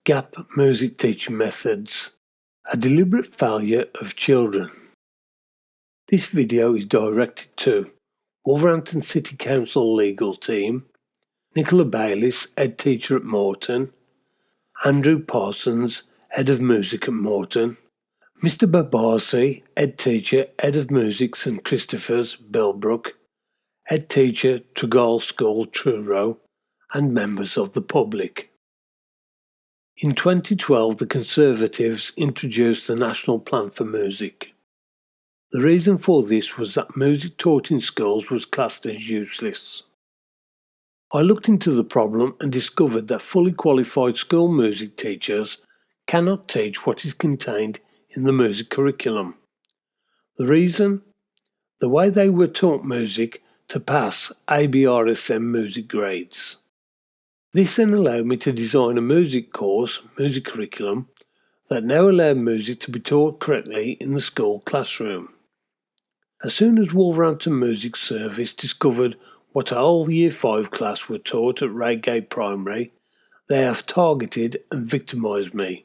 Gap music teaching methods, a deliberate failure of children. This video is directed to Wolverhampton City Council legal team, Nicola Bayliss, head teacher at Moreton, Andrew Parsons, head of music at Moreton, Mr Babarsi, head teacher, head of music St Christopher's, Bilbrook, head teacher, Tregalle School, Truro, and members of the public. In 2012, the Conservatives introduced the National Plan for Music. The reason for this was that music taught in schools was classed as useless. I looked into the problem and discovered that fully qualified school music teachers cannot teach what is contained in the music curriculum. The reason? The way they were taught music to pass ABRSM music grades. This then allowed me to design a music course, music curriculum, that now allowed music to be taught correctly in the school classroom. As soon as Wolverhampton Music Service discovered what a whole Year 5 class were taught at Reigate Primary, they have targeted and victimised me.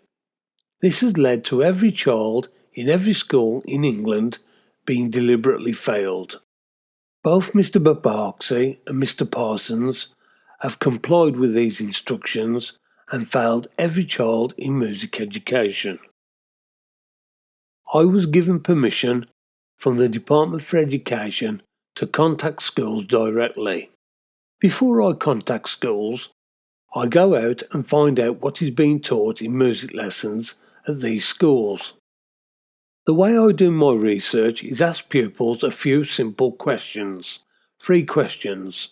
This has led to every child in every school in England being deliberately failed. Both Mr Babarsi and Mr Parsons have complied with these instructions and failed every child in music education. I was given permission from the Department for Education to contact schools directly. Before I contact schools, I go out and find out what is being taught in music lessons at these schools. The way I do my research is ask pupils a few simple questions, 3 questions.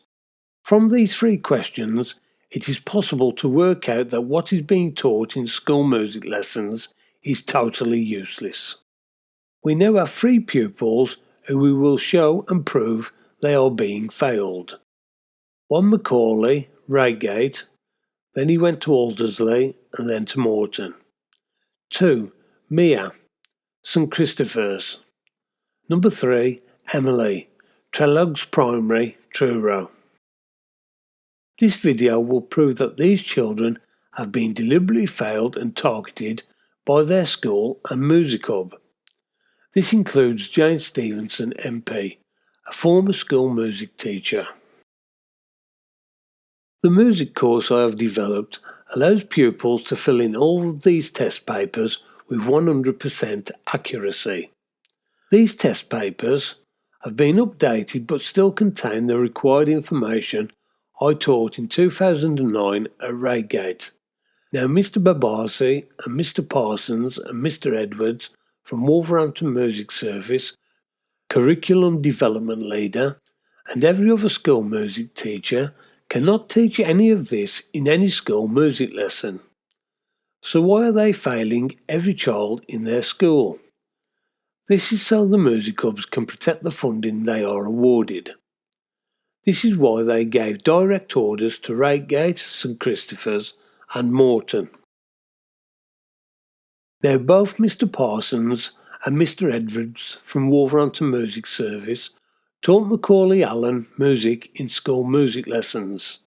From these 3 questions, it is possible to work out that what is being taught in school music lessons is totally useless. We now have 3 pupils who we will show and prove they are being failed. One Macaulay, Reigate, then he went to Aldersley and then to Moreton. 2 Mia, St Christopher's. Number 3 Emily, Trelogues Primary, Truro. This video will prove that these children have been deliberately failed and targeted by their school and music hub. This includes Jane Stevenson MP, a former school music teacher. The music course I have developed allows pupils to fill in all of these test papers with 100% accuracy. These test papers have been updated but still contain the required information I taught in 2009 at Reigate. Now Mr Babarsi and Mr Parsons and Mr Edwards from Wolverhampton Music Service, Curriculum Development Leader, and every other school music teacher cannot teach any of this in any school music lesson. So why are they failing every child in their school? This is so the music hubs can protect the funding they are awarded. This is why they gave direct orders to Reigate, St Christopher's and Moreton. Now both Mr Parsons and Mr Edwards from Wolverhampton Music Service taught Macaulay Allen music in school music lessons.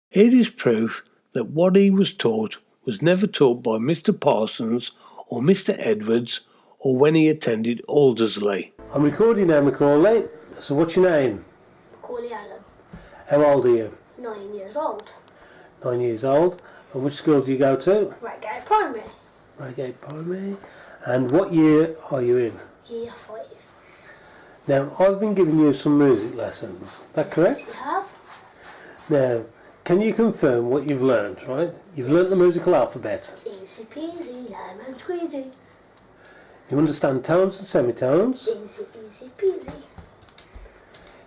Here is proof that what he was taught was never taught by Mr Parsons or Mr Edwards or when he attended Aldersley. I'm recording now, Macaulay. So what's your name? Macaulay Allen. How old are you? 9 years old. 9 years old. And which school do you go to? Reigate Primary. Reigate Primary. And what year are you in? Year 5. Now, I've been giving you some music lessons. Is that correct? Yes, you have. Now, can you confirm what you've learned, right? You've learnt the musical alphabet. Easy peasy, lemon squeezy. You understand tones and semitones. Easy peasy.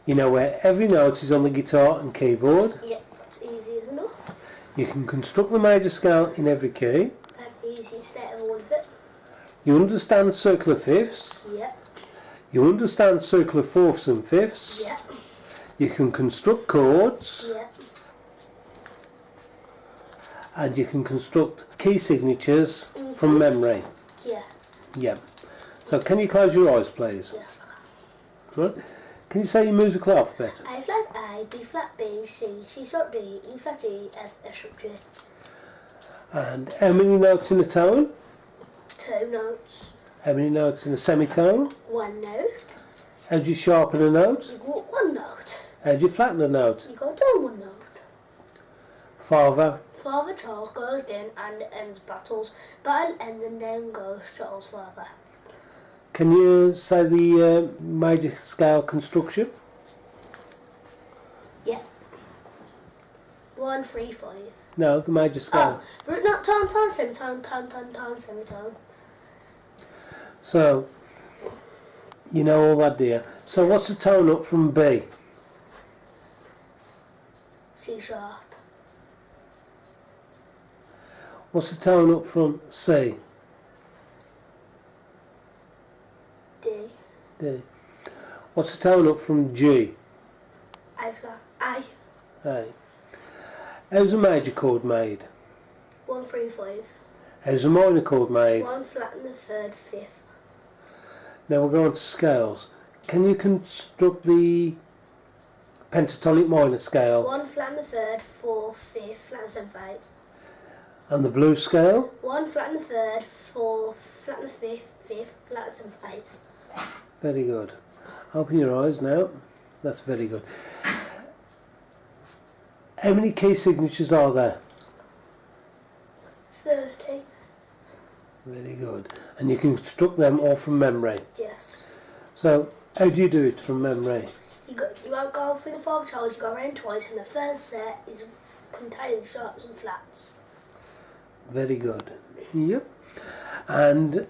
You know where every note is on the guitar and keyboard. Yep, that's easy enough. You can construct the major scale in every key. That's the easiest out of all of it. You understand circular fifths. Yep. You understand circular fourths and fifths. Yep. You can construct chords. Yep. And you can construct key signatures from memory. Yeah. Yeah. So can you close your eyes, please? Yes, I can. Right. Can you say your musical alphabet? A flat A, B flat B, C, C sharp D, E flat E, F, F sharp G. And how many notes in a tone? 2 notes. How many notes in a semitone? 1 note. How do you sharpen a note? You got 1 note. How do you flatten a note? You got down 1 note. Father. Father Charles goes in and ends battles. Battle ends and then goes Charles' father. Can you say the major scale construction? Yeah. 1, 3, 5. No, the major scale. Oh, root note, tone, tone, semitone, tone, tone, tone, semitone. So, you know all that, dear. So what's the tone up from B? C sharp. What's the tone up from C? D. D. What's the tone up from G? A flat. A. A. How's a major chord made? 1, 3, 5. How's a minor chord made? 1 flat and the 3rd, 5th. Now we're going to scales. Can you construct the pentatonic minor scale 1 flat and the 3rd, 4, 5th, flat and 7th, 8th. and the blues scale? 1 flat and the 3rd, 4 flat and the 5th, 5th, flat and 7th, 8th. Very good. Open your eyes now. That's very good. How many key signatures are there? 30. Very good. And you can construct them all from memory. Yes. So, how do you do it from memory? You won't go through the 5 Charles, you go around twice, and the first set is containing sharps and flats. Very good. Yep. And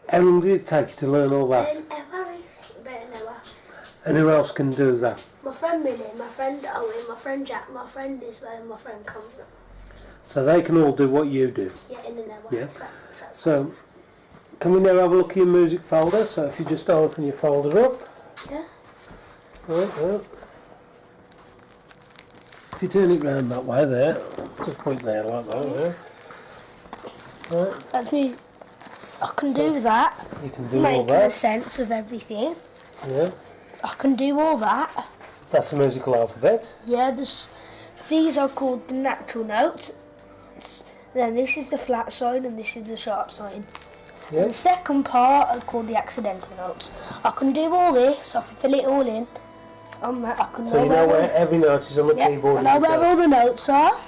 how long did it take you to learn all that? About an hour. And who else can do that? My friend Millie, my friend Owen, my friend Jack, my friend Isabel, and my friend Cameron. So they can all do what you do. Yeah, in an hour. Yeah. So, Can we now have a look at your music folder? So if you just open your folder up. yeah. Right, yeah. If you turn it round that way there, just point there like that, yeah. Right, That's me. I can do that. you can do all Making a that. sense of everything. Yeah. I can do all that. That's the musical alphabet. Yeah, these are called the natural notes. Then this is the flat sign and this is the sharp sign. Yeah. The second part are called the accidental notes. I can do all this, I can fill it all in. I can So you know where every note is on the keyboard. I know in where yourself. all the notes are.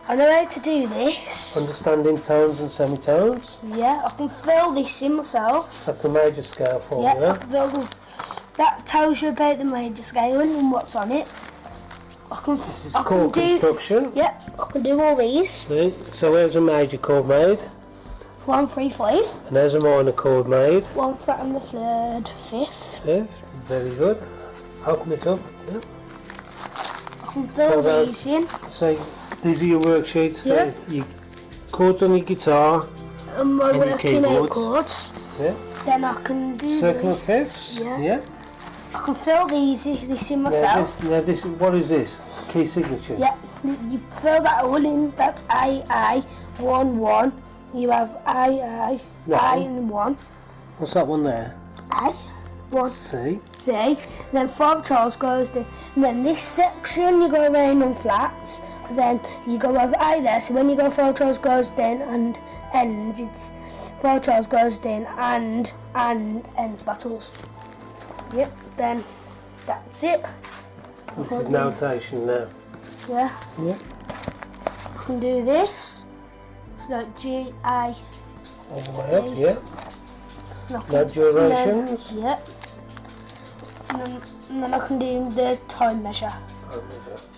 I know how to do this. Understanding tones and semitones. Yeah, I can fill this in myself. That's the major scale Yeah, I formula. can fill that tells you about the major scale and what's on it. This is chord construction. Yeah, I can do all these. See? So there's a major chord made, 1, 3, 5. and there's a minor chord made. 1 flat on the 3rd, 5th. Yeah, very good. Open it up. Yeah. I can fill So these in. So these are your worksheets Yeah. for your chords on your guitar. And my And your working out keyboards. chords. Yeah. Then I can do Circle of this. fifths. Yeah. I can fill this in Now myself. this, what is this? Key signature. Yeah, you fill that all in. That's I, 1, 1. You have I, No. I and 1. What's that one there? I, 1, C. C. Then Father Charles goes down. And then this section you go around on flats. And then you go over I there. So when you go Father Charles goes down and ends, it's Father Charles goes down and ends battles. Yep, then that's it. This is notation now. Yeah, Yeah. I can do this. So G, I, All the way up. Yeah. nothing. No durations. Yep. And then I can do the time measure.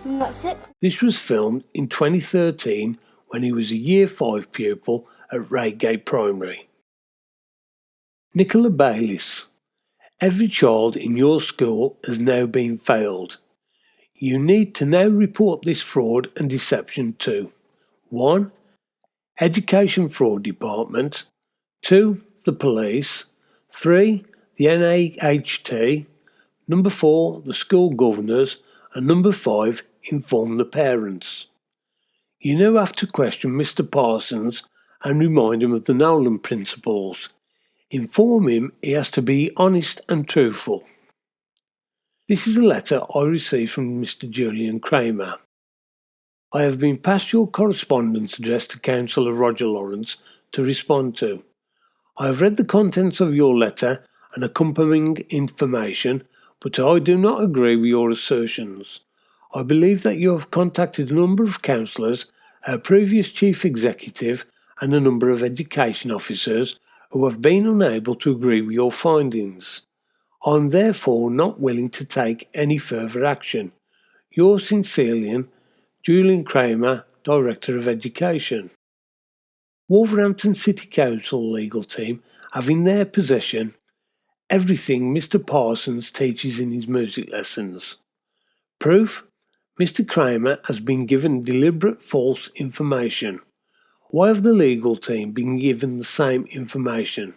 And that's it. This was filmed in 2013 when he was a Year 5 pupil at Reigate Primary. Nicola Bayliss. Every child in your school has now been failed. You need to now report this fraud and deception to 1. Education Fraud Department, 2. The police, 3. The NAHT, number 4. The school governors, and number 5. Inform the parents. You now have to question Mr. Parsons and remind him of the Nolan principles. Inform him he has to be honest and truthful. This is a letter I received from Mr. Julian Kramer. I have been passed your correspondence addressed to Councillor Roger Lawrence to respond to. I have read the contents of your letter and accompanying information, but I do not agree with your assertions. I believe that you have contacted a number of councillors, our previous chief executive, and a number of education officers who have been unable to agree with your findings. I am therefore not willing to take any further action. Yours sincerely, Julian Kramer, Director of Education. Wolverhampton City Council legal team have in their possession everything Mr. Parsons teaches in his music lessons. Proof: Mr. Kramer has been given deliberate false information. Why have the legal team been given the same information?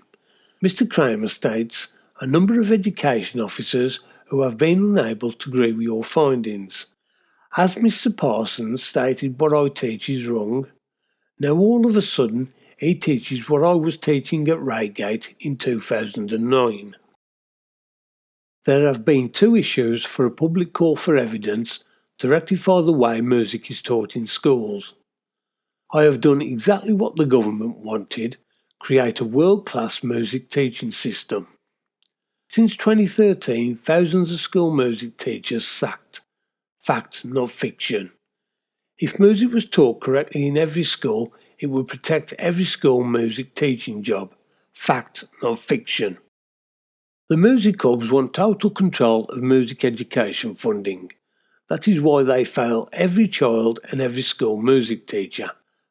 Mr. Kramer states a number of education officers who have been unable to agree with your findings. Has Mr. Parsons stated what I teach is wrong? Now all of a sudden he teaches what I was teaching at Reigate in 2009. There have been two issues for a public call for evidence to rectify the way music is taught in schools. I have done exactly what the government wanted, create a world-class music teaching system. Since 2013, thousands of school music teachers sacked. Fact, not fiction. If music was taught correctly in every school, it would protect every school music teaching job. Fact, not fiction. The music hubs want total control of music education funding. That is why they fail every child and every school music teacher.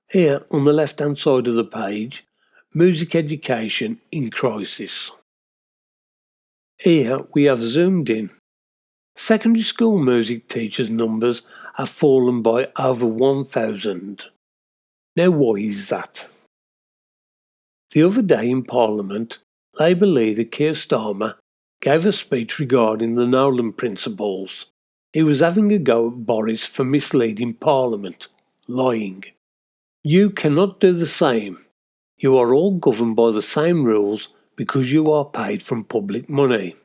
Here, on the left-hand side of the page, music education in crisis. Here we have zoomed in. Secondary school music teachers' numbers have fallen by over 1,000. Now why is that? The other day in Parliament, Labour leader Keir Starmer gave a speech regarding the Nolan Principles. He was having a go at Boris for misleading Parliament, lying. You cannot do the same. You are all governed by the same rules because you are paid from public money.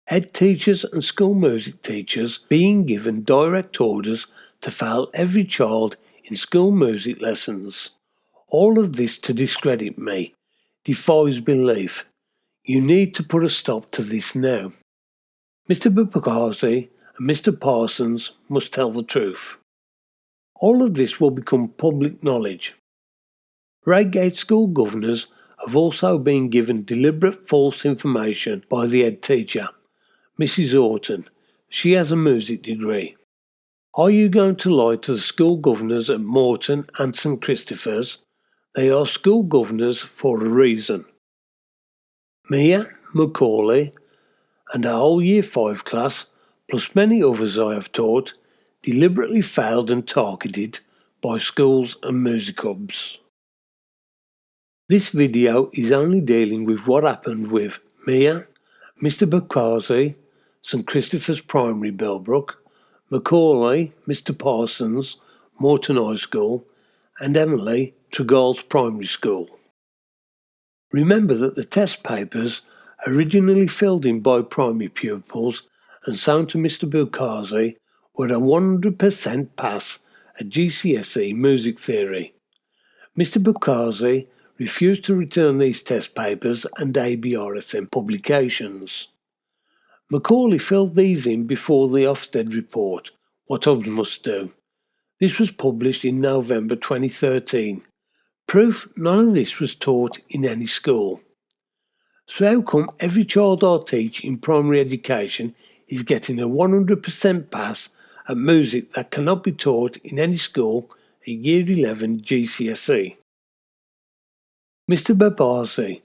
Head teachers and school music teachers being given direct orders to fail every child in school music lessons. All of this to discredit me defies belief. You need to put a stop to this now. Mr. Bukhazi and Mr. Parsons must tell the truth. All of this will become public knowledge. Reigate school governors have also been given deliberate false information by the head teacher, Mrs. Orton. She has a music degree. Are you going to lie to the school governors at Morton and St. Christopher's? They are school governors for a reason. Mia, Macaulay, and our whole Year 5 class, plus many others I have taught, deliberately failed and targeted by schools and music hubs. This video is only dealing with what happened with Mia, Mr. Bukhazi, St. Christopher's Primary, Bellbrook, Macaulay, Mr. Parsons, Morton High School, and Emily, Tregal's Primary School. Remember that the test papers, originally filled in by primary pupils and shown to Mr. Bukhazi, were a 100% pass at GCSE Music Theory. Mr. Bukhazi refused to return these test papers and ABRSM publications. Macaulay filled these in before the Ofsted report, What Hubs Must Do. This was published in November 2013. Proof none of this was taught in any school. So how come every child I teach in primary education is getting a 100% pass at music that cannot be taught in any school at Year 11 GCSE? Mr. Babazi,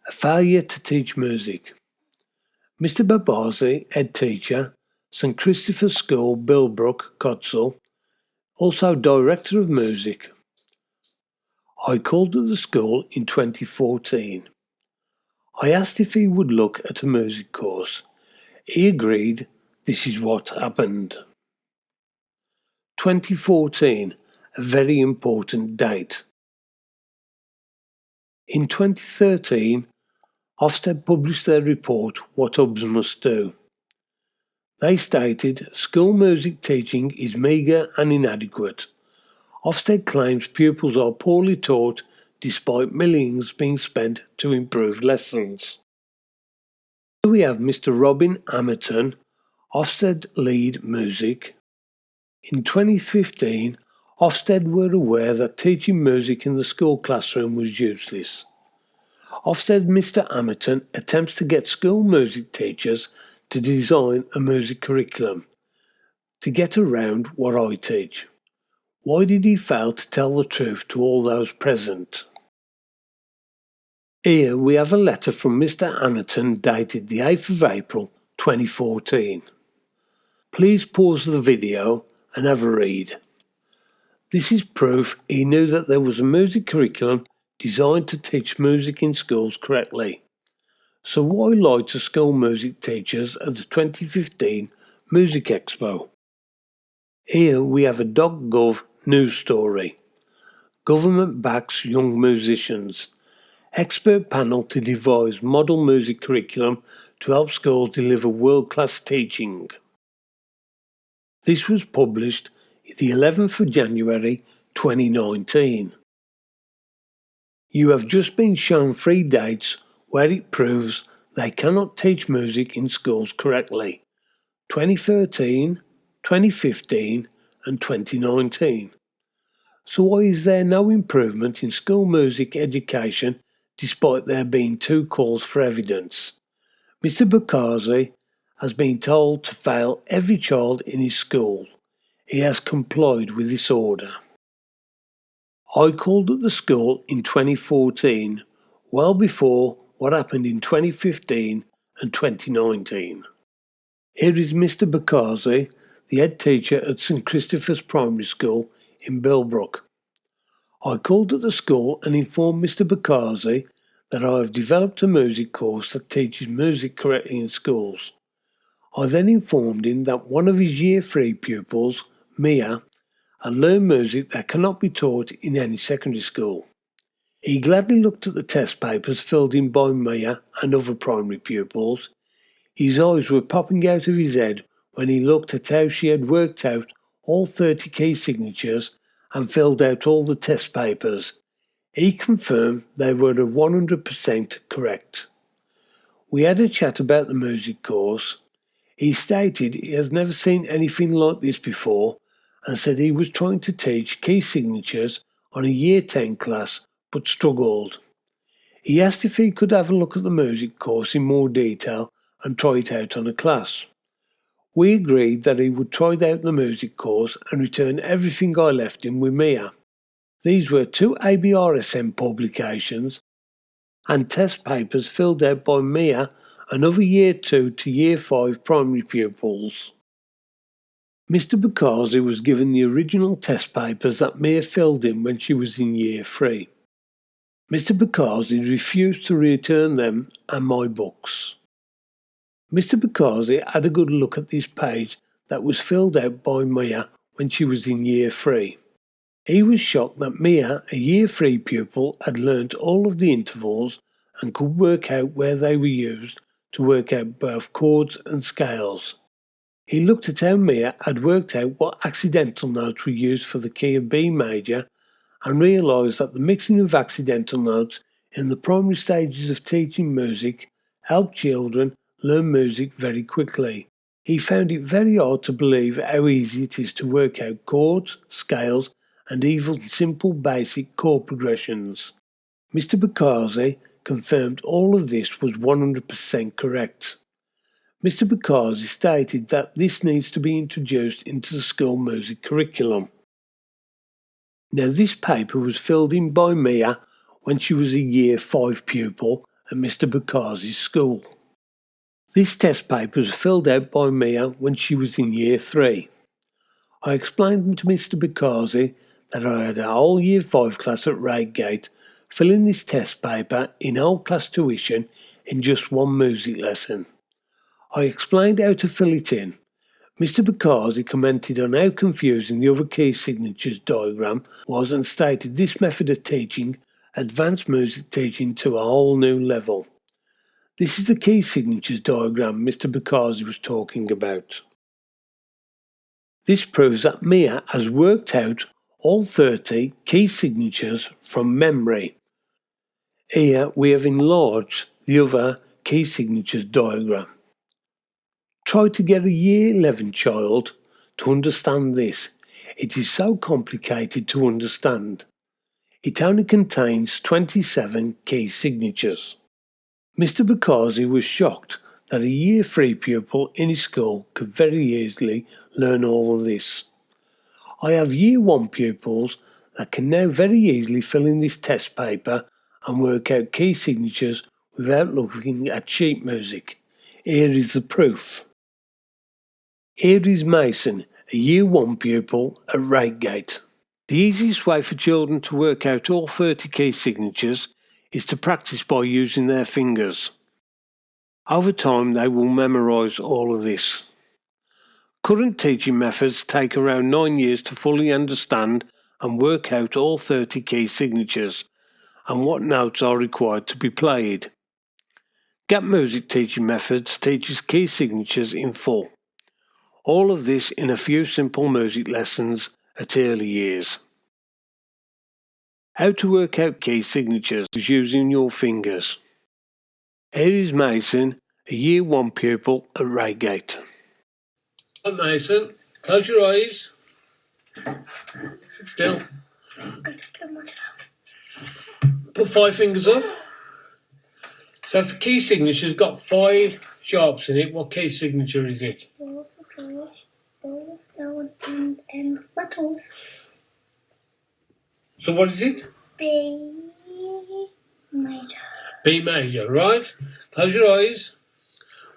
a failure to teach music. Mr. Babazi, head teacher, St. Christopher's School, Billbrook, Cotsall, also director of music. I called at the school in 2014. I asked if he would look at a music course. He agreed. This is what happened. 2014, a very important date. In 2013, Ofsted published their report, What Hubs Must Do. They stated school music teaching is meagre and inadequate. Ofsted claims pupils are poorly taught despite millions being spent to improve lessons. Here we have Mr. Robin Amerton, Ofsted Lead Music. In 2015, Ofsted were aware that teaching music in the school classroom was useless. Ofsted Mr. Amerton attempts to get school music teachers to design a music curriculum to get around what I teach. Why did he fail to tell the truth to all those present? Here we have a letter from Mr. Amerton dated the 8th of April 2014. Please pause the video and have a read. This is proof he knew that there was a music curriculum designed to teach music in schools correctly. So why lie to school music teachers at the 2015 Music Expo? Here we have a .gov news story. Government backs young musicians. Expert panel to devise model music curriculum to help schools deliver world-class teaching. This was published the 11th of January 2019. You have just been shown 3 dates where it proves they cannot teach music in schools correctly: 2013, 2015 and 2019. So why is there no improvement in school music education despite there being 2 calls for evidence? Mr. Bukhazi has been told to fail every child in his school. He has complied with this order. I called at the school in 2014, well before what happened in 2015 and 2019. Here is Mr. Bukhazi, the head teacher at St Christopher's Primary School in Bilbrook. I called at the school and informed Mr. Bukhazi that I have developed a music course that teaches music correctly in schools. I then informed him that one of his Year 3 pupils, Mia, had learned music that cannot be taught in any secondary school. He gladly looked at the test papers filled in by Mia and other primary pupils. His eyes were popping out of his head when he looked at how she had worked out all 30 key signatures and filled out all the test papers. He confirmed they were 100% correct. We had a chat about the music course. He stated he has never seen anything like this before and said he was trying to teach key signatures on a Year 10 class but struggled. He asked if he could have a look at the music course in more detail and try it out on a class. We agreed that he would try out the music course and return everything I left him with Mia. These were 2 ABRSM publications and test papers filled out by Mia and other Year 2 to Year 5 primary pupils. Mr. Bukhazi was given the original test papers that Mia filled in when she was in Year 3. Mr. Bukhazi refused to return them and my books. Mr. Bukhazi had a good look at this page that was filled out by Mia when she was in Year 3. He was shocked that Mia, a Year 3 pupil, had learnt all of the intervals and could work out where they were used to work out both chords and scales. He looked at how Mia had worked out what accidental notes were used for the key of B major and realised that the mixing of accidental notes in the primary stages of teaching music helped children learn music very quickly. He found it very hard to believe how easy it is to work out chords, scales and even simple basic chord progressions. Mr. Bukhazi confirmed all of this was 100% correct. Mr. Bukhazi stated that this needs to be introduced into the school music curriculum. Now this paper was filled in by Mia when she was a Year 5 pupil at Mr. Bukhazi's school. This test paper was filled out by Mia when she was in Year 3. I explained to Mr. Bukhazi that I had a whole Year 5 class at Reigate filling this test paper in whole class tuition in just one music lesson. I explained how to fill it in. Mr. Bukhazi commented on how confusing the other key signatures diagram was and stated this method of teaching advanced music teaching to a whole new level. This is the key signatures diagram Mr. Bukhazi was talking about. This proves that Mia has worked out all 30 key signatures from memory. Here we have enlarged the other key signatures diagram. Try to get a Year 11 child to understand this. It is so complicated to understand. It only contains 27 key signatures. Mr. Bakazi was shocked that a Year 3 pupil in his school could very easily learn all of this. I have Year 1 pupils that can now very easily fill in this test paper and work out key signatures without looking at sheet music. Here is the proof. Here is Mason, a Year 1 pupil at Reigate. The easiest way for children to work out all 30 key signatures is to practice by using their fingers. Over time they will memorise all of this. Current teaching methods take around 9 years to fully understand and work out all 30 key signatures and what notes are required to be played. Gap Music Teaching Methods teaches key signatures in full. All of this in a few simple music lessons at early years. How to work out key signatures is using your fingers. Here is Mason, a Year 1 pupil at Reigate. Right, Mason, close your eyes. Sit still. Put 5 fingers up. So for key signature's got 5 sharps in it. What key signature is it? Four for George, doors down, and N for battles. So what is it? B major. B major, right? Close your eyes.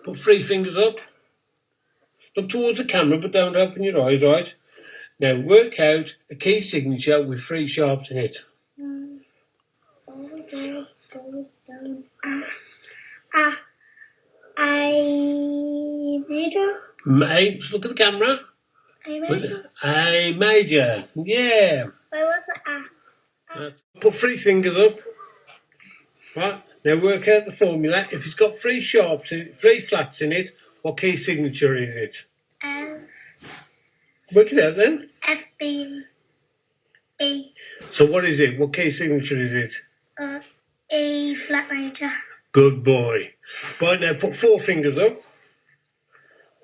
Put 3 fingers up. Look towards the camera, but don't open your eyes, right? Now work out a key signature with 3 sharps in it. Four for George, doors down, A major. Look at the camera. A major. A major, yeah. Where was the A? Put 3 fingers up. Right. Now work out the formula. If it's got 3 sharps, 3 flats in it, what key signature is it? F. Work it out then. F B E. So what is it? What key signature is it? E flat major. Good boy. Right, now put 4 fingers up.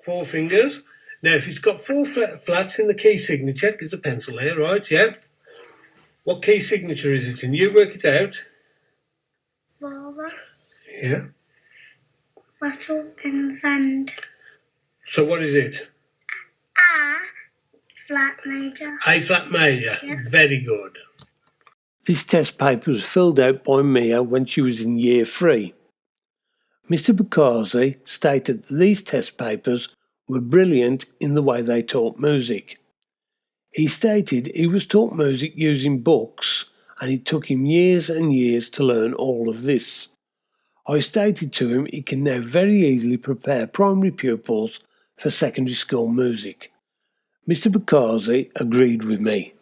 4 fingers. Now if it's got 4 flats in the key signature, there's a pencil here, right? Yeah. What key signature is it in? You work it out. Father. Yeah. Rattle and sand. So what is it? A flat major. A flat major. Yeah. Very good. This test paper was filled out by Mia when she was in Year 3. Mr. Bakazi stated that these test papers were brilliant in the way they taught music. He stated he was taught music using books and it took him years and years to learn all of this. I stated to him he can now very easily prepare primary pupils for secondary school music. Mr. Bakazi agreed with me.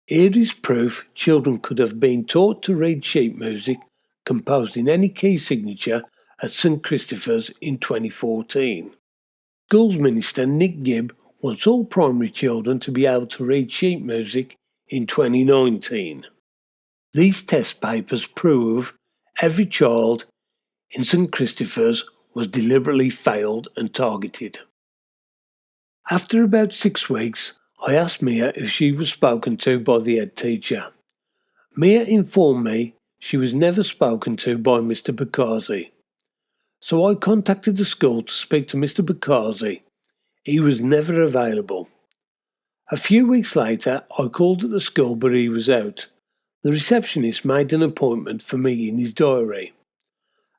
Here is proof children could have been taught to read sheet music composed in any key signature at St Christopher's in 2014. Schools Minister Nick Gibb wants all primary children to be able to read sheet music in 2019. These test papers prove every child in St Christopher's was deliberately failed and targeted. After about 6 weeks, I asked Mia if she was spoken to by the head teacher. Mia informed me she was never spoken to by Mr. Bakazi. So I contacted the school to speak to Mr. Bakazi. He was never available. A few weeks later, I called at the school but he was out. The receptionist made an appointment for me in his diary.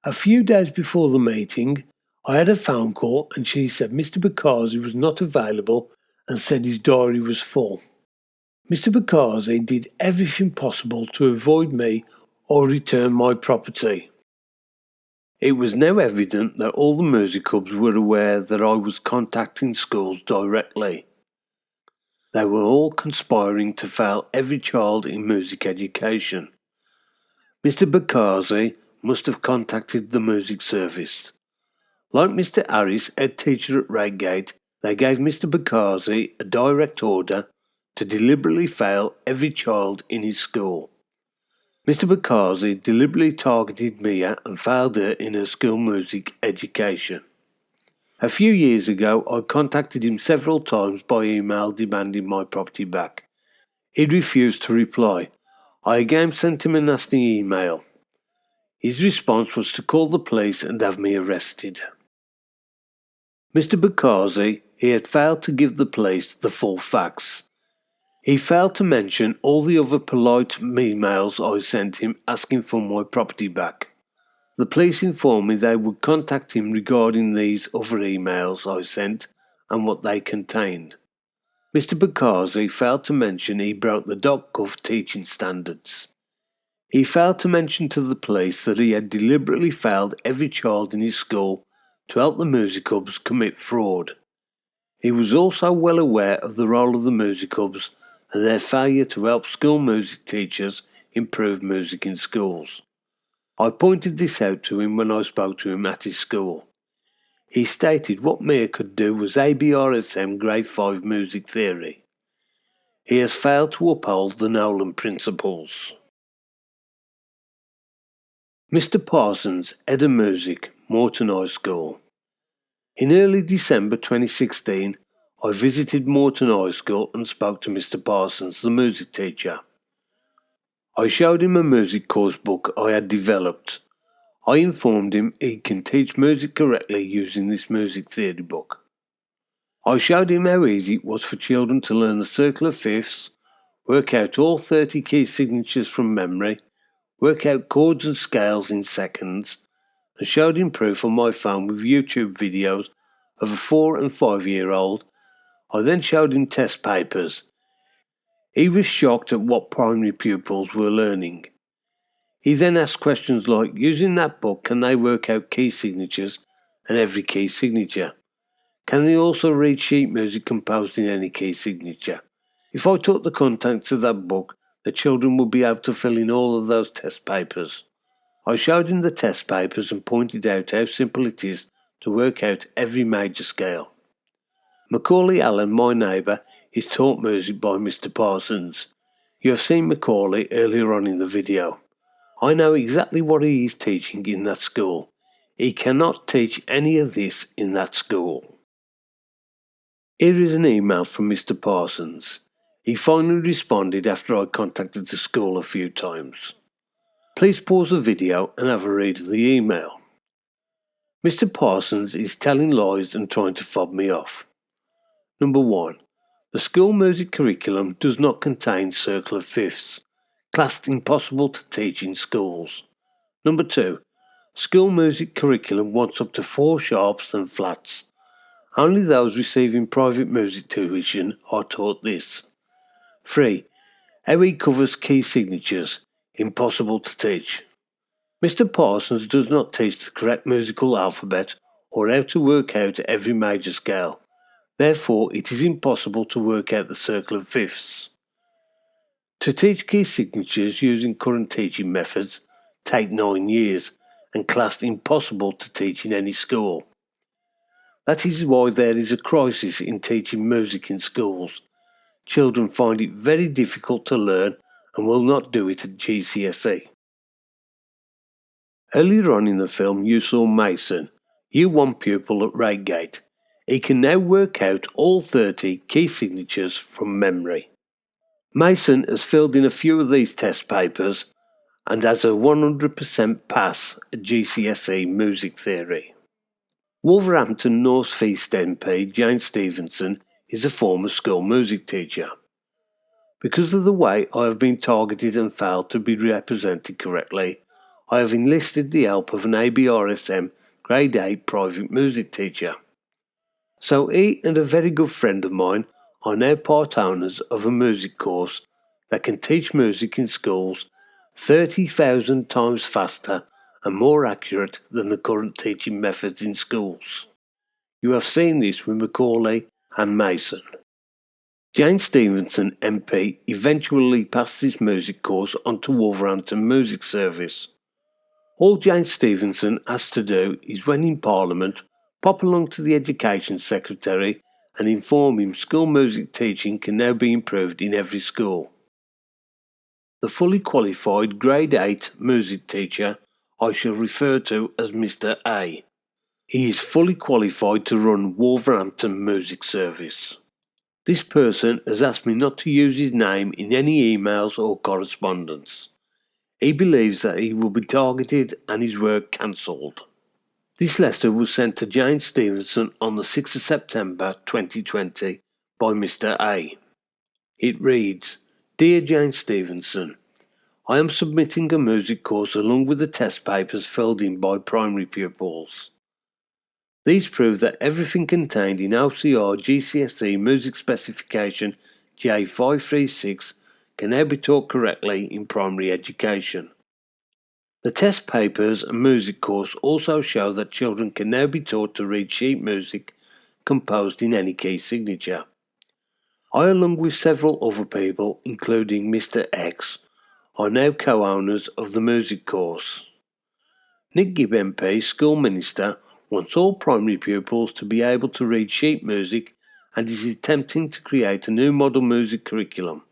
A few days before the meeting, I had a phone call and she said Mr. Bakazi was not available and said his diary was full. Mr. Bakazi did everything possible to avoid me or return my property. It was now evident that all the music clubs were aware that I was contacting schools directly. They were all conspiring to fail every child in music education. Mr. Bakazi must have contacted the music service. Like Mr. Harris, head teacher at Reigate, they gave Mr. Bakazi a direct order to deliberately fail every child in his school. Mr. Bakazi deliberately targeted Mia and failed her in her school music education. A few years ago, I contacted him several times by email demanding my property back. He refused to reply. I again sent him a nasty email. His response was to call the police and have me arrested. Mr. Bakazi, he had failed to give the police the full facts. He failed to mention all the other polite emails I sent him asking for my property back. The police informed me they would contact him regarding these other emails I sent and what they contained. Mr. Bakazi failed to mention he broke the .gov teaching standards. He failed to mention to the police that he had deliberately failed every child in his school to help the music hubs commit fraud. He was also well aware of the role of the music hubs and their failure to help school music teachers improve music in schools. I pointed this out to him when I spoke to him at his school. He stated what Mia could do was ABRSM Grade 5 music theory. He has failed to uphold the Nolan principles. Mr. Parsons, Head of Music, Moreton High School. In early December 2016, I visited Moreton High School and spoke to Mr. Parsons, the music teacher. I showed him a music course book I had developed. I informed him he can teach music correctly using this music theory book. I showed him how easy it was for children to learn the circle of fifths, work out all 30 key signatures from memory, work out chords and scales in seconds, and showed him proof on my phone with YouTube videos of a 4 and 5 year old. I then showed him test papers. He was shocked at what primary pupils were learning. He then asked questions like, using that book, can they work out key signatures and every key signature? Can they also read sheet music composed in any key signature? If I took the contents of that book, the children would be able to fill in all of those test papers. I showed him the test papers and pointed out how simple it is to work out every major scale. Macaulay Allen, my neighbour, is taught music by Mr. Parsons. You have seen Macaulay earlier on in the video. I know exactly what he is teaching in that school. He cannot teach any of this in that school. Here is an email from Mr. Parsons. He finally responded after I contacted the school a few times. Please pause the video and have a read of the email. Mr. Parsons is telling lies and trying to fob me off. Number 1. The school music curriculum does not contain circle of fifths, classed impossible to teach in schools. Number 2. School music curriculum wants up to 4 sharps and flats. Only those receiving private music tuition are taught this. 3. How he covers key signatures, impossible to teach. Mr. Parsons does not teach the correct musical alphabet or how to work out every major scale. Therefore, it is impossible to work out the circle of fifths. To teach key signatures using current teaching methods take 9 years and classed impossible to teach in any school. That is why there is a crisis in teaching music in schools. Children find it very difficult to learn and will not do it at GCSE. Earlier on in the film you saw Mason, U1 pupil at Reigate. He can now work out all 30 key signatures from memory. Mason has filled in a few of these test papers and has a 100% pass at GCSE music theory. Wolverhampton North East MP Jane Stevenson is a former school music teacher. Because of the way I have been targeted and failed to be represented correctly, I have enlisted the help of an ABRSM Grade 8 private music teacher. So he and a very good friend of mine are now part owners of a music course that can teach music in schools 30,000 times faster and more accurate than the current teaching methods in schools. You have seen this with Macaulay and Mason. Jane Stevenson MP eventually passed this music course on to Wolverhampton Music Service. All Jane Stevenson has to do is, when in Parliament, pop along to the Education Secretary and inform him school music teaching can now be improved in every school. The fully qualified Grade 8 music teacher I shall refer to as Mr. A. He is fully qualified to run Wolverhampton Music Service. This person has asked me not to use his name in any emails or correspondence. He believes that he will be targeted and his work cancelled. This letter was sent to Jane Stevenson on the 6th of September 2020 by Mr. A. It reads, Dear Jane Stevenson, I am submitting a music course along with the test papers filled in by primary pupils. These prove that everything contained in OCR GCSE Music Specification J536 can now be taught correctly in primary education. The test papers and music course also show that children can now be taught to read sheet music composed in any key signature. I, along with several other people, including Mr. X, are now co-owners of the music course. Nick Gibb MP, School Minister, wants all primary pupils to be able to read sheet music and is attempting to create a new model music curriculum.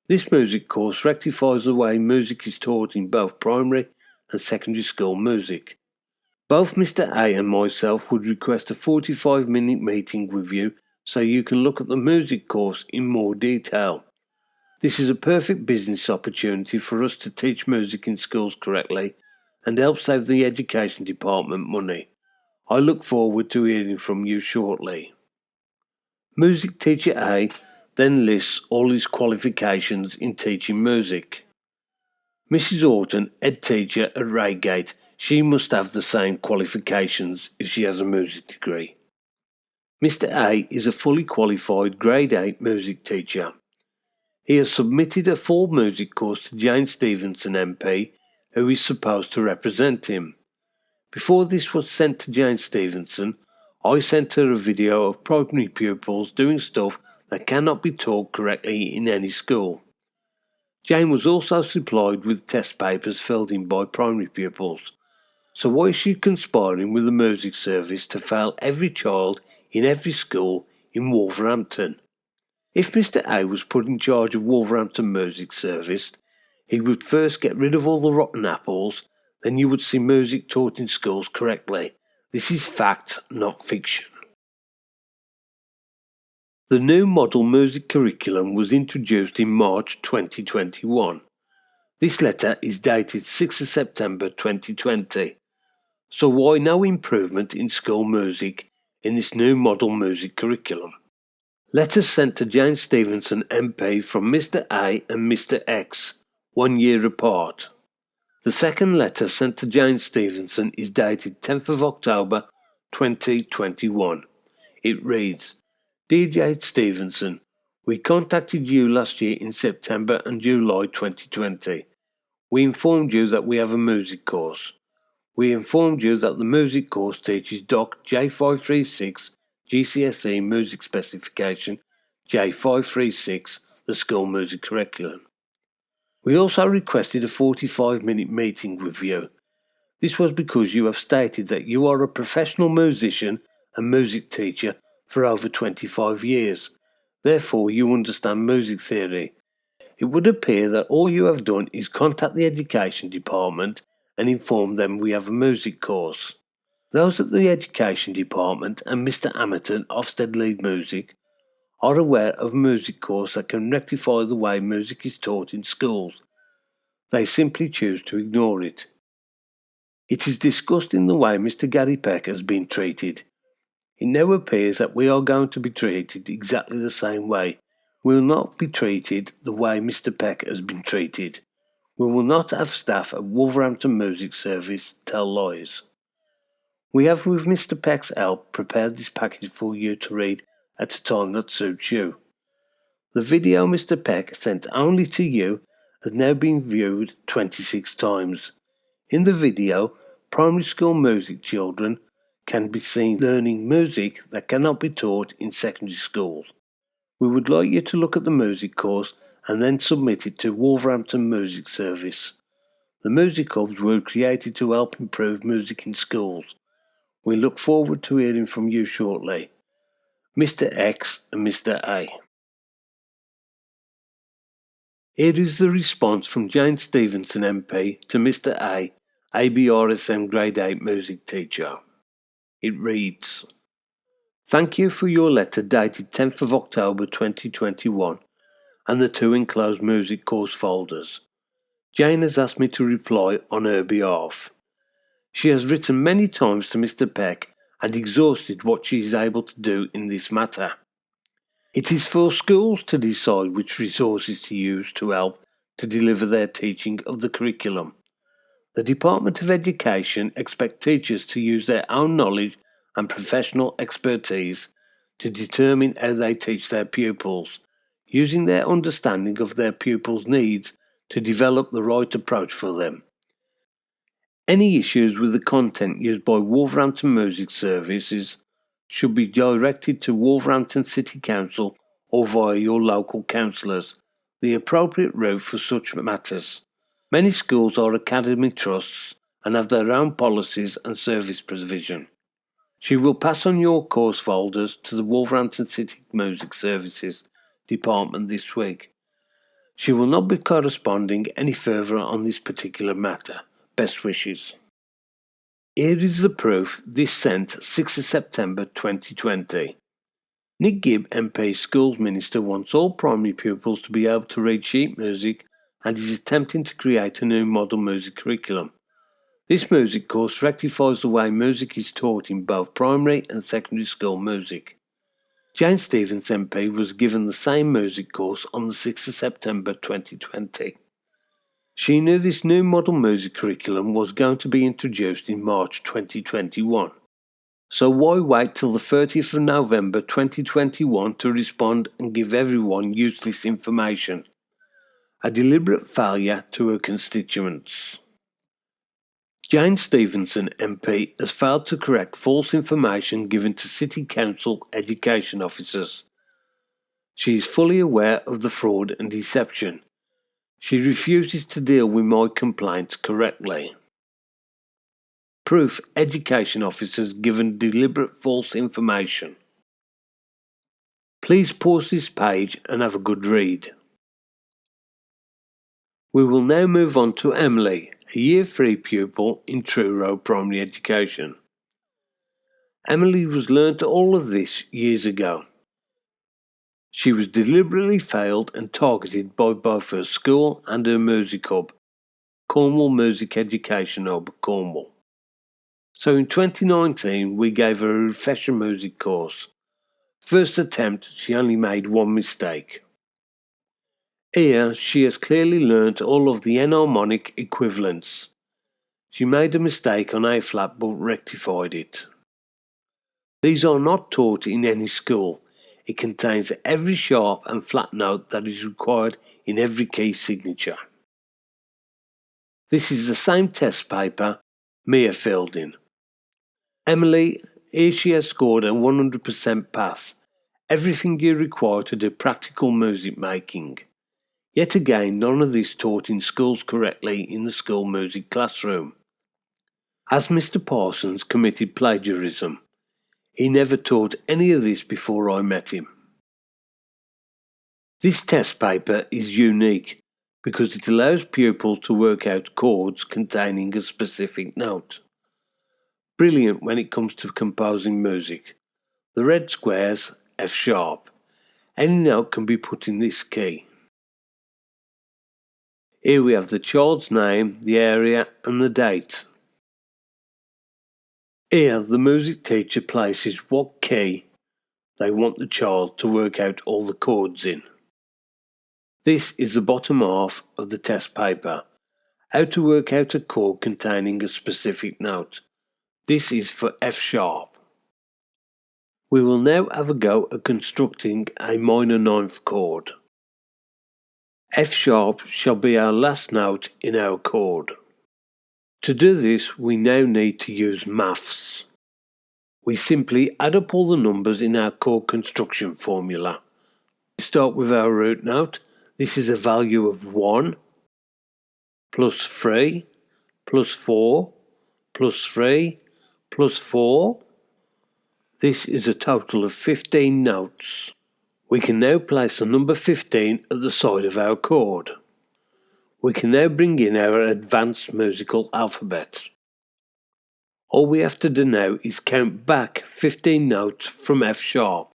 This music course rectifies the way music is taught in both primary and secondary school music. Both Mr. A and myself would request a 45-minute meeting with you so you can look at the music course in more detail. This is a perfect business opportunity for us to teach music in schools correctly and help save the Education Department money. I look forward to hearing from you shortly. Music teacher A then lists all his qualifications in teaching music. Mrs. Orton, head teacher at Reigate, she must have the same qualifications if she has a music degree. Mr. A is a fully qualified Grade 8 music teacher. He has submitted a full music course to Jane Stevenson MP, who is supposed to represent him. Before this was sent to Jane Stevenson, I sent her a video of primary pupils doing stuff that cannot be taught correctly in any school. Jane was also supplied with test papers filled in by primary pupils. So why is she conspiring with the music service to fail every child in every school in Wolverhampton? If Mr. A was put in charge of Wolverhampton Music Service, he would first get rid of all the rotten apples, then you would see music taught in schools correctly. This is fact, not fiction. The new model music curriculum was introduced in March 2021. This letter is dated 6th of September 2020. So why no improvement in school music in this new model music curriculum? Letters sent to Jane Stevenson MP from Mr. A and Mr. X, 1 year apart. The second letter sent to Jane Stevenson is dated 10th of October 2021. It reads, Dear Jane Stevenson, we contacted you last year in September and July 2020. We informed you that we have a music course. We informed you that the music course teaches DOC J536 GCSE Music Specification J536, the school music curriculum. We also requested a 45-minute meeting with you. This was because you have stated that you are a professional musician and music teacher for over 25 years. Therefore, you understand music theory. It would appear that all you have done is contact the Education Department and inform them we have a music course. Those at the Education Department and Mr. Amerton, Ofsted Lead Music, are aware of a music course that can rectify the way music is taught in schools. They simply choose to ignore it. It is disgusting the way Mr. Gary Peck has been treated. It now appears that we are going to be treated exactly the same way. We will not be treated the way Mr. Peck has been treated. We will not have staff at Wolverhampton Music Service tell lies. We have, with Mr. Peck's help, prepared this package for you to read at a time that suits you. The video Mr. Peck sent only to you has now been viewed 26 times. In the video, primary school music children can be seen learning music that cannot be taught in secondary schools. We would like you to look at the music course and then submit it to Wolverhampton Music Service. The music hubs were created to help improve music in schools. We look forward to hearing from you shortly. Mr. X and Mr. A. Here is the response from Jane Stevenson MP to Mr. A, ABRSM Grade 8 music teacher. It reads, "Thank you for your letter dated 10th of October 2021 and the 2 enclosed music course folders. Jane has asked me to reply on her behalf. She has written many times to Mr. Peck and exhausted what she is able to do in this matter. It is for schools to decide which resources to use to help to deliver their teaching of the curriculum. The Department of Education expect teachers to use their own knowledge and professional expertise to determine how they teach their pupils, using their understanding of their pupils' needs to develop the right approach for them. Any issues with the content used by Wolverhampton Music Services should be directed to Wolverhampton City Council or via your local councillors, the appropriate route for such matters. Many schools are academy trusts and have their own policies and service provision. She will pass on your course folders to the Wolverhampton City Music Services Department this week. She will not be corresponding any further on this particular matter. Best wishes." Here is the proof this sent 6th of September 2020. Nick Gibb MP Schools Minister wants all primary pupils to be able to read sheet music and is attempting to create a new model music curriculum. This music course rectifies the way music is taught in both primary and secondary school music. Jane Stephens MP was given the same music course on the 6th of September 2020. She knew this new model music curriculum was going to be introduced in March 2021. So why wait till the 30th of November 2021 to respond and give everyone useless information? A deliberate failure to her constituents. Jane Stevenson MP has failed to correct false information given to City Council education officers. She is fully aware of the fraud and deception. She refuses to deal with my complaints correctly. Proof education officers given deliberate false information. Please pause this page and have a good read. We will now move on to Emily, a Year 3 pupil in Truro Primary Education. Emily was learnt all of this years ago. She was deliberately failed and targeted by both her school and her music hub, Cornwall Music Education Hub, Cornwall. So in 2019 we gave her a refresher music course. First attempt she only made one mistake. Here she has clearly learnt all of the enharmonic equivalents. She made a mistake on A flat but rectified it. These are not taught in any school. It contains every sharp and flat note that is required in every key signature. This is the same test paper Mia filled in. Emily, here she has scored a 100% pass. Everything you require to do practical music making. Yet again, none of this taught in schools correctly in the school music classroom. As Mr. Parsons committed plagiarism, he never taught any of this before I met him. This test paper is unique because it allows pupils to work out chords containing a specific note. Brilliant when it comes to composing music. The red squares, F sharp. Any note can be put in this key. Here we have the child's name, the area and the date. Here the music teacher places what key they want the child to work out all the chords in. This is the bottom half of the test paper. How to work out a chord containing a specific note. This is for F sharp. We will now have a go at constructing a minor ninth chord. F sharp shall be our last note in our chord. To do this, we now need to use maths. We simply add up all the numbers in our chord construction formula. We start with our root note. This is a value of 1, plus 3, plus 4, plus 3, plus 4. This is a total of 15 notes. We can now place the number 15 at the side of our chord. We can now bring in our advanced musical alphabet. All we have to do now is count back 15 notes from F sharp,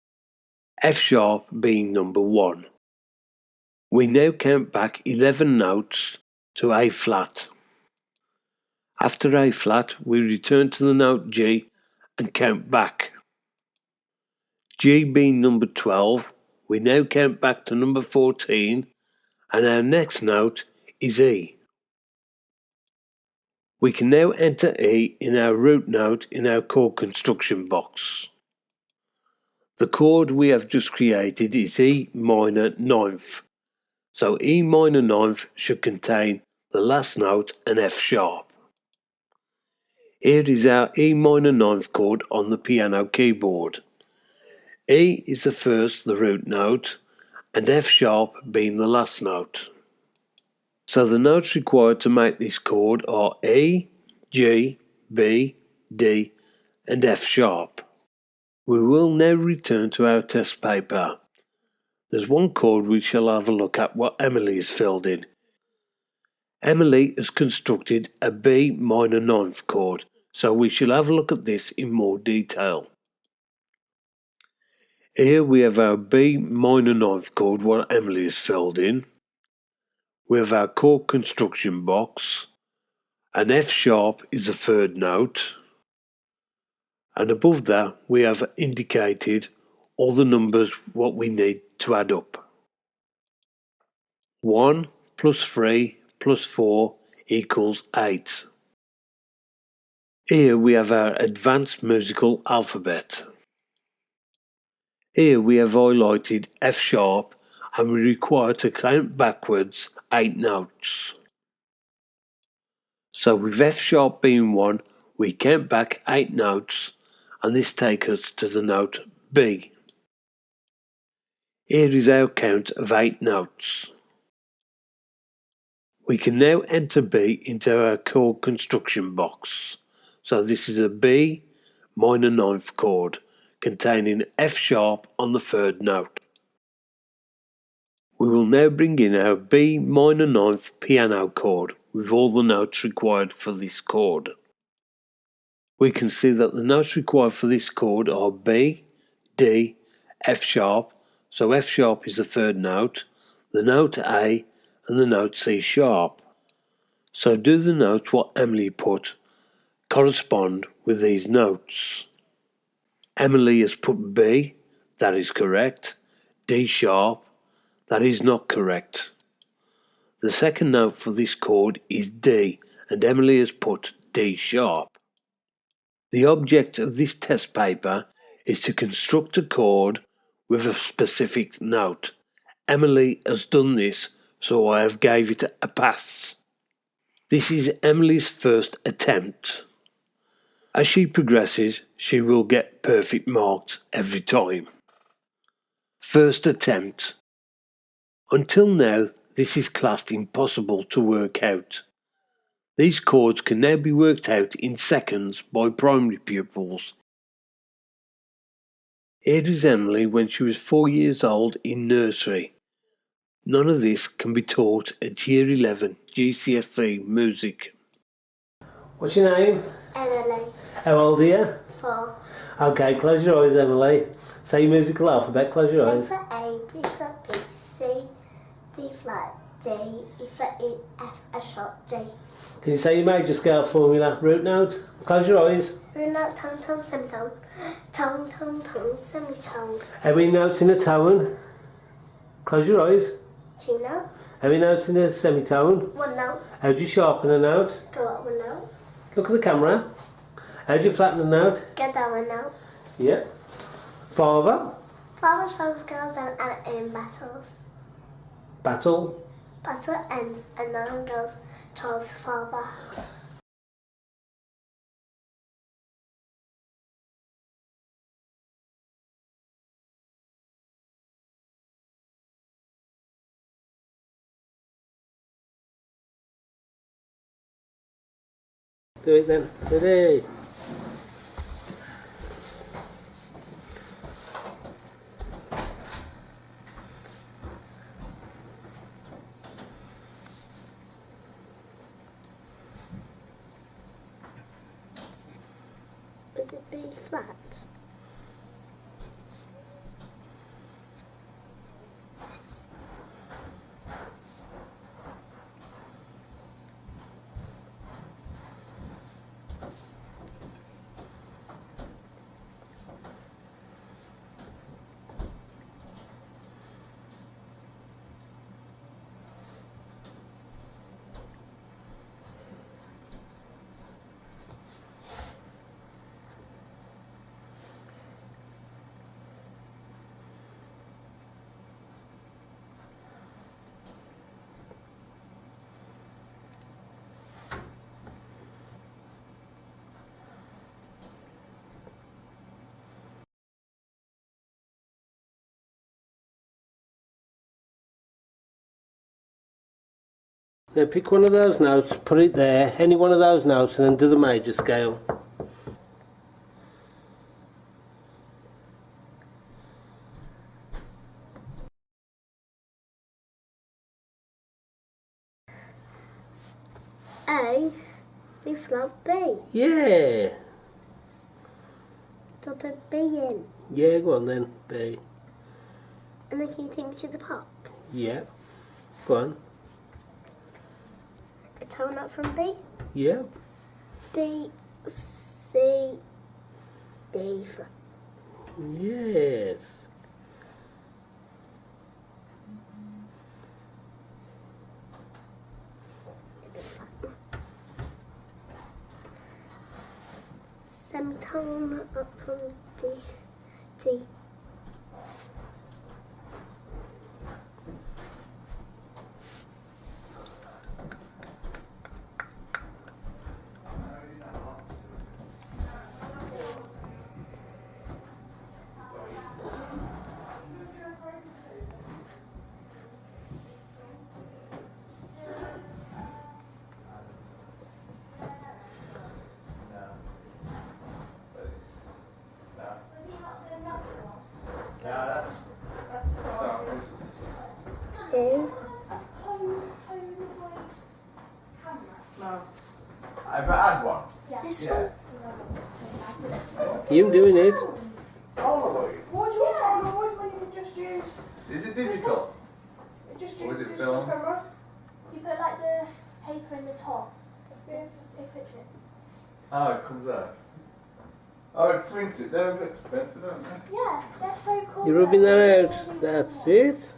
F sharp being number 1. We now count back 11 notes to A flat. After A flat, we return to the note G and count back. G being number 12, we now count back to number 14, and our next note is E. We can now enter E in our root note in our chord construction box. The chord we have just created is E minor ninth, so E minor ninth should contain the last note and F sharp. Here is our E minor ninth chord on the piano keyboard. E is the first, the root note, and F sharp being the last note. So the notes required to make this chord are E, G, B, D, and F sharp. We will now return to our test paper. There's one chord we shall have a look at what Emily has filled in. Emily has constructed a B minor ninth chord, so we shall have a look at this in more detail. Here we have our B minor ninth chord, what Emily has filled in. We have our chord construction box, and F sharp is the third note, and above that we have indicated all the numbers what we need to add up. 1 plus 3 plus 4 equals 8. Here we have our advanced musical alphabet. Here we have highlighted F sharp, and we require to count backwards 8 notes. So with F sharp being 1, we count back 8 notes, and this takes us to the note B. Here is our count of 8 notes. We can now enter B into our chord construction box. So this is a B minor ninth chord containing F sharp on the third note. We will now bring in our B minor ninth piano chord with all the notes required for this chord. We can see that the notes required for this chord are B, D, F sharp, so F sharp is the third note, the note A, and the note C sharp. So do the notes what Emily put correspond with these notes. Emily has put B, that is correct. D sharp, that is not correct. The second note for this chord is D, and Emily has put D sharp. The object of this test paper is to construct a chord with a specific note. Emily has done this, so I have gave it a pass. This is Emily's first attempt. As she progresses, she will get perfect marks every time. First attempt. Until now, this is classed impossible to work out. These chords can now be worked out in seconds by primary pupils. Here is Emily when she was 4 years old in nursery. None of this can be taught at Year 11 GCSE Music. What's your name? Emily. How old are you? 4. Okay, close your eyes, Emily. Say your musical alphabet, close your eyes. A for A, B for B, C, D flat, D, E for E, F sharp, G. Can you say your major scale formula? Root note. Close your eyes. Root note, tone, tone, semitone. Tone, tone, tone, semitone. How many notes in a tone? Close your eyes. 2 notes. How many notes in a semitone? 1 note. How do you sharpen a note? Go up 1 note. Look at the camera. How do you flatten a note? Get down 1 note. Yeah. Father. Father shows girls and in battles. Battle. Battle ends and no one goes Charles' father. Do it then. Ready? the B flat. Now pick one of those notes, put it there, any one of those notes, and then do the major scale. A, B flat, B. Yeah. So I put B in. Yeah, go on then, B. And then can you take me to the park? Yeah. Go on. A tone up from B. Yeah. B, C, D flat. Yes. Semitone up from D, D. D. I've had one. This one. You doing it? Polaroid. What do you want Polaroid when you can just use? Is it digital? Just Or use is it this film? camera. You put like the paper in the top. If it fits it. Oh, it comes out. Oh, it prints it. They're a bit expensive, aren't they? Yeah, they're so cool. You're rubbing that out. That's it.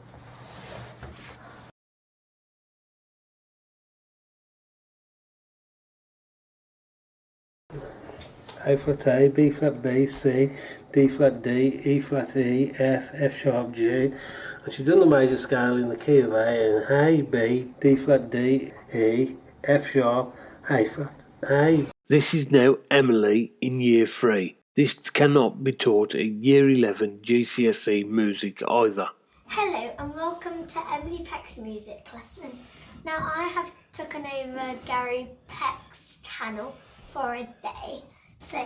A flat A, B flat B, C, D flat D, E flat E, F, F sharp G. And she's done the major scale in the key of A, and A, B, D flat D, E, F sharp, A flat, A. This is now Emily in Year 3. This cannot be taught at Year 11 GCSE music either. Hello and welcome to Emily Peck's music lesson. Now I have taken over Gary Peck's channel for a day. So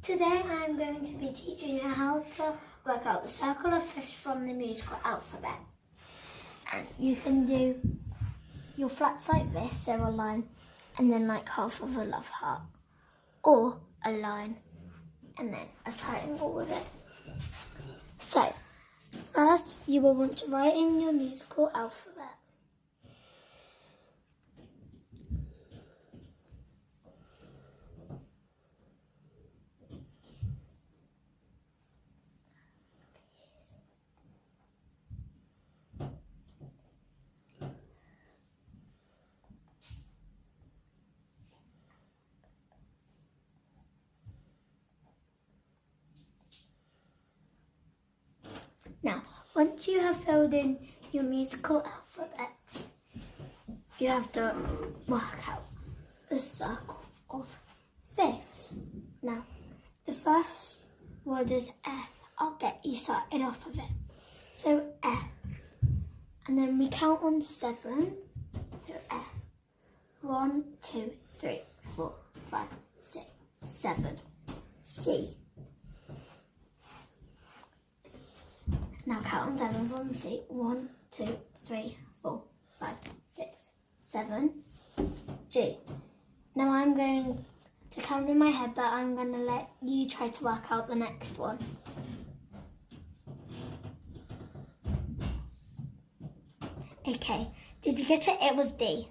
today I am going to be teaching you how to work out the circle of fifths from the musical alphabet. And you can do your flats like this, so a line and then like half of a love heart. Or a line and then a triangle with it. So first, you will want to write in your musical alphabet. Now, once you have filled in your musical alphabet, you have to work out the circle of fifths. Now, the first word is F. I'll get you started off of it. So F. And then we count on 7. So F. 1, 2, 3, 4, 5, 6, 7. C. Now count on 7 from C. 1, 2, 3, 4, 5, 6, 7. G. Now I'm going to count in my head, but I'm going to let you try to work out the next one. Okay, did you get it? It was D.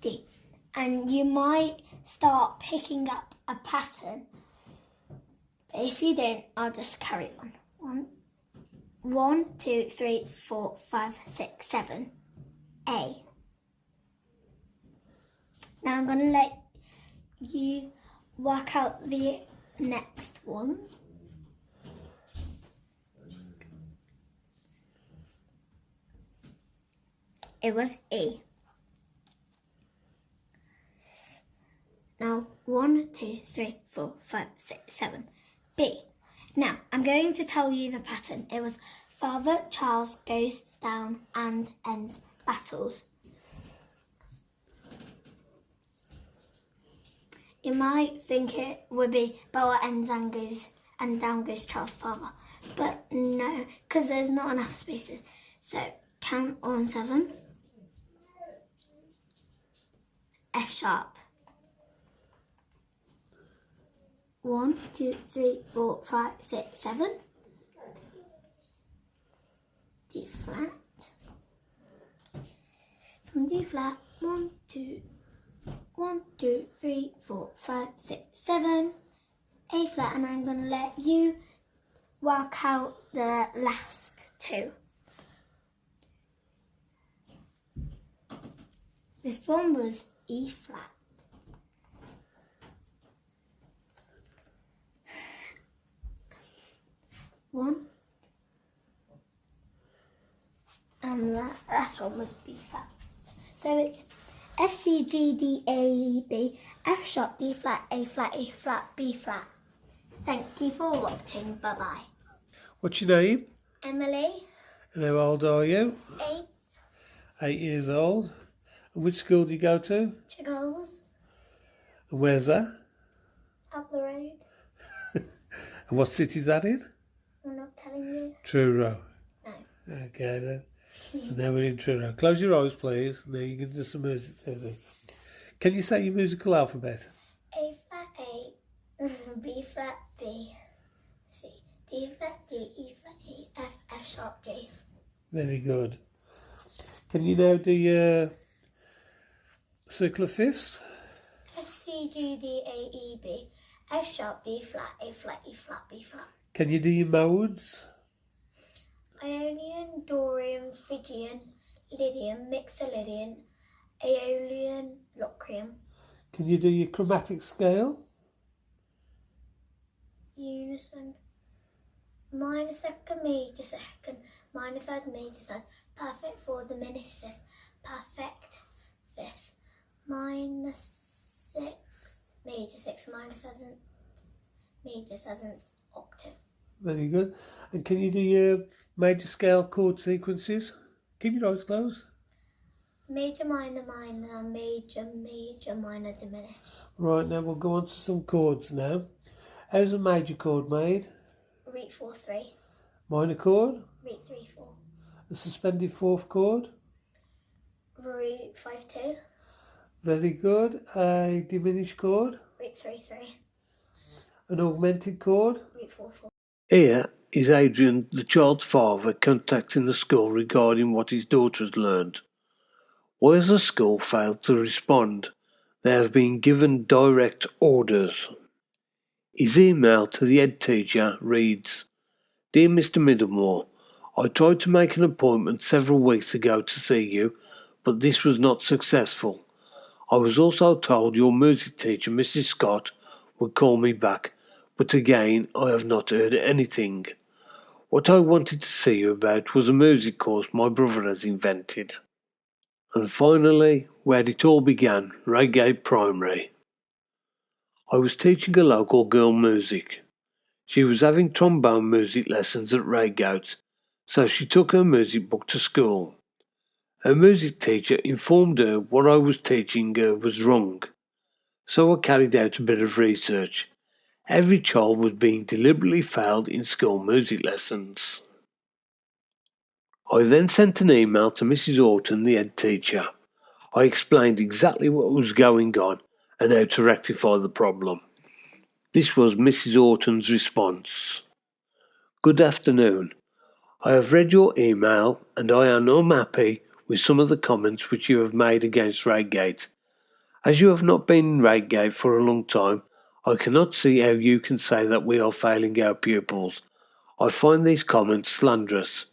D. And you might start picking up a pattern. But if you don't, I'll just carry on. 1, 2, 3, 4, 5, 6, 7. A. Now I'm going to let you work out the next one. It was E. Now 1, 2, 3, 4, 5, 6, 7. B. Now I'm going to tell you the pattern. It was Father Charles goes down and ends battles. You might think it would be Bella ends and down goes Charles' father, but no, because there's not enough spaces. So count on 7. F sharp. 1, 2, 3, 4, 5, 6, 7. D flat. From D flat, 1, 2, 3, 4, 5, 6, 7. A flat, and I'm going to let you work out the last 2. This one was E flat. One. And that last one was B flat. So it's F, C, G, D, A, E, B, F sharp, D flat, A flat, E flat, B flat. Thank you for watching. Bye bye. What's your name? Emily, And how old are you? 8, 8 years old. And which school do you go to? Chiggles, And where's that? up the road. And what city's that in? I'm not telling you. Truro. No. Okay then. So now we're in Truro. Close your eyes, please. Now you can do some music to me. Can you say your musical alphabet? A flat, A, B flat, B, C, D flat, G, E flat, E, F, F sharp, G. Very good. Can you now do your circle of fifths? F, C, G, D, A, E, B, F sharp, B flat, A flat, E flat, B flat. Can you do your modes? Ionian, Dorian, Phrygian, Lydian, Mixolydian, Aeolian, Locrian. Can you do your chromatic scale? Unison. Minor second, major second, minor third, major third, perfect fourth, diminished fifth, perfect fifth, minor 6, major 6, minor 7th, major 7th, octave. Very good. And can you do your major scale chord sequences? Keep your eyes closed. Major, minor, minor, major, major, minor, diminished. Right, now we'll go on to some chords now. How's a major chord made? Root 4, 3. Minor chord? Root 3, 4. A suspended fourth chord? Root 5, 2. Very good. A diminished chord? Root 3, 3. An augmented chord? Root 4, 4. Here is Adrian, the child's father, contacting the school regarding what his daughter has learned. Why has the school failed to respond? They have been given direct orders. His email to the head teacher reads, Dear Mr. Middlemore, I tried to make an appointment several weeks ago to see you, but this was not successful. I was also told your music teacher, Mrs. Scott, would call me back, but again I have not heard anything. What I wanted to see you about was a music course my brother has invented. And finally, where it all began, Reigate Primary. I was teaching a local girl music. She was having trombone music lessons at Reigate, so she took her music book to school. Her music teacher informed her what I was teaching her was wrong, so I carried out a bit of research. every child was being deliberately failed in school music lessons. I then sent an email to Mrs. Orton, the head teacher. I explained exactly what was going on and how to rectify the problem. This was Mrs. Orton's response. Good afternoon. I have read your email and I am unhappy with some of the comments which you have made against Reigate. As you have not been in Reigate for a long time, I cannot see how you can say that we are failing our pupils. I find these comments slanderous.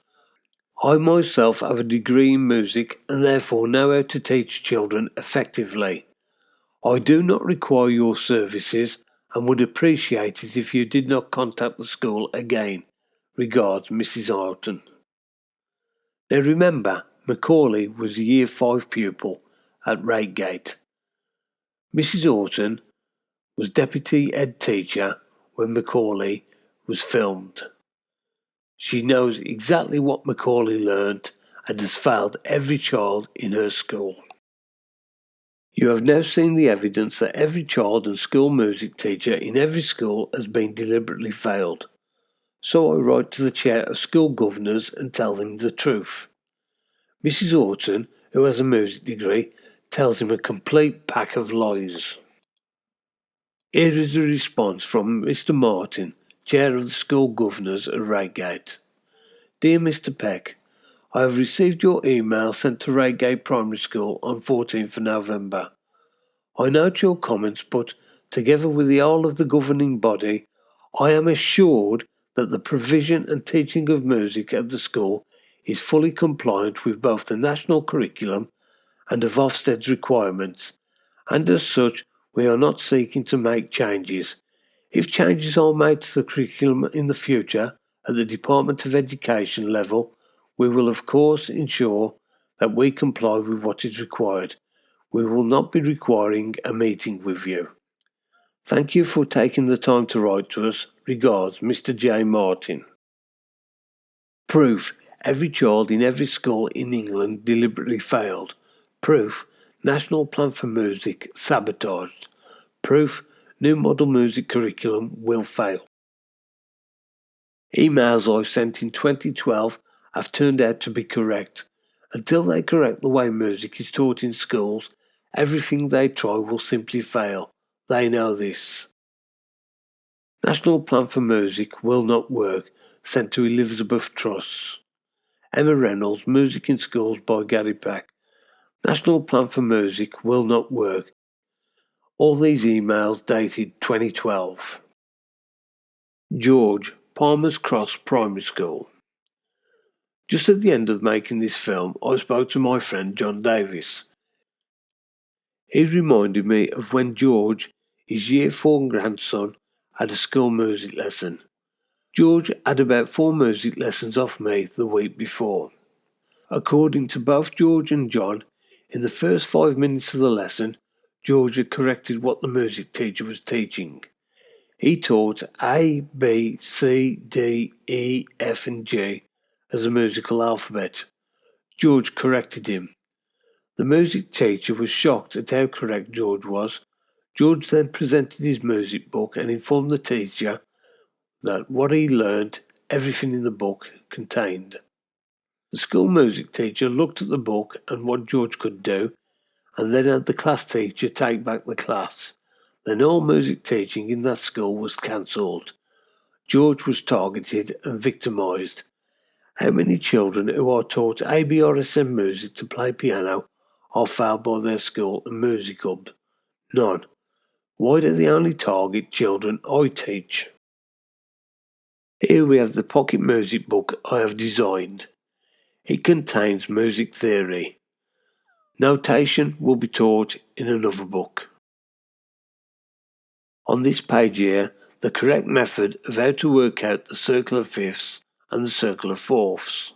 I myself have a degree in music and therefore know how to teach children effectively. I do not require your services and would appreciate it if you did not contact the school again. Regards, Mrs. Orton. Now remember, Macaulay was a Year 5 pupil at Reigate. Mrs. Orton was deputy head teacher when Macaulay was filmed. She knows exactly what Macaulay learnt and has failed every child in her school. You have now seen the evidence that every child and school music teacher in every school has been deliberately failed. So I write to the chair of school governors and tell them the truth. Mrs. Orton, who has a music degree, tells him a complete pack of lies. Here is the response from Mr. Martin, chair of the school governors at Reigate. Dear Mr. Peck, I have received your email sent to Reigate Primary School on 14th of November. I note your comments, but together with the whole of the governing body, I am assured that the provision and teaching of music at the school is fully compliant with both the national curriculum and of Ofsted's requirements, and as such we are not seeking to make changes. If changes are made to the curriculum in the future at the Department of Education level, we will of course ensure that we comply with what is required. We will not be requiring a meeting with you. Thank you for taking the time to write to us. Regards, Mr. J. Martin. Proof. Every child in every school in England deliberately failed. Proof. National Plan for Music sabotaged. Proof. New model music curriculum will fail. Emails I sent in 2012 have turned out to be correct. Until they correct the way music is taught in schools, everything they try will simply fail. They know this. National Plan for Music will not work. Sent to Elizabeth Truss. Emma Reynolds, Music in Schools by Gary Peck. National Plan for Music will not work. All these emails dated 2012. George, Palmer's Cross Primary School. Just at the end of making this film, I spoke to my friend John Davis. He reminded me of when George, his Year 4 grandson, had a school music lesson. George had about 4 music lessons off me the week before. According to both George and John, in the first 5 minutes of the lesson, George had corrected what the music teacher was teaching. He taught A, B, C, D, E, F and G as a musical alphabet. George corrected him. The music teacher was shocked at how correct George was. George then presented his music book and informed the teacher that what he learned, everything in the book contained. The school music teacher looked at the book and what George could do, and then had the class teacher take back the class. Then all music teaching in that school was cancelled. George was targeted and victimised. How many children who are taught ABRSM music to play piano are failed by their school and music hub? None. Why do they only target children I teach? Here we have the pocket music book I have designed. It contains music theory. Notation will be taught in another book. On this page here, the correct method of how to work out the circle of fifths and the circle of fourths.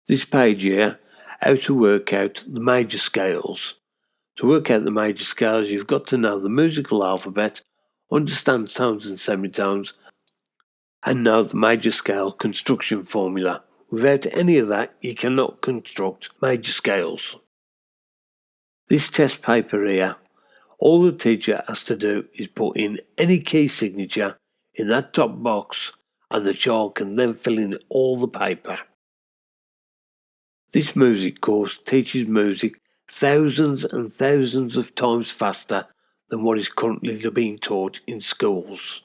This page here, how to work out the major scales. To work out the major scales, you've got to know the musical alphabet, understand tones and semitones, and know the major scale construction formula. Without any of that, you cannot construct major scales. This test paper here, All the teacher has to do is put in any key signature in that top box and the child can then fill in all the paper. This music course teaches music thousands and thousands of times faster than what is currently being taught in schools.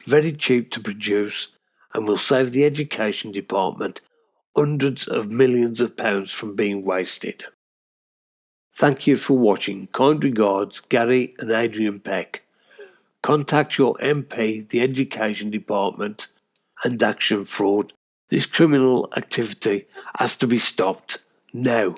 Very cheap to produce and will save the education department hundreds of millions of pounds from being wasted. Thank you for watching. Kind regards, Gary and Adrian Peck. Contact your MP, the Education Department, and Action Fraud. This criminal activity has to be stopped now.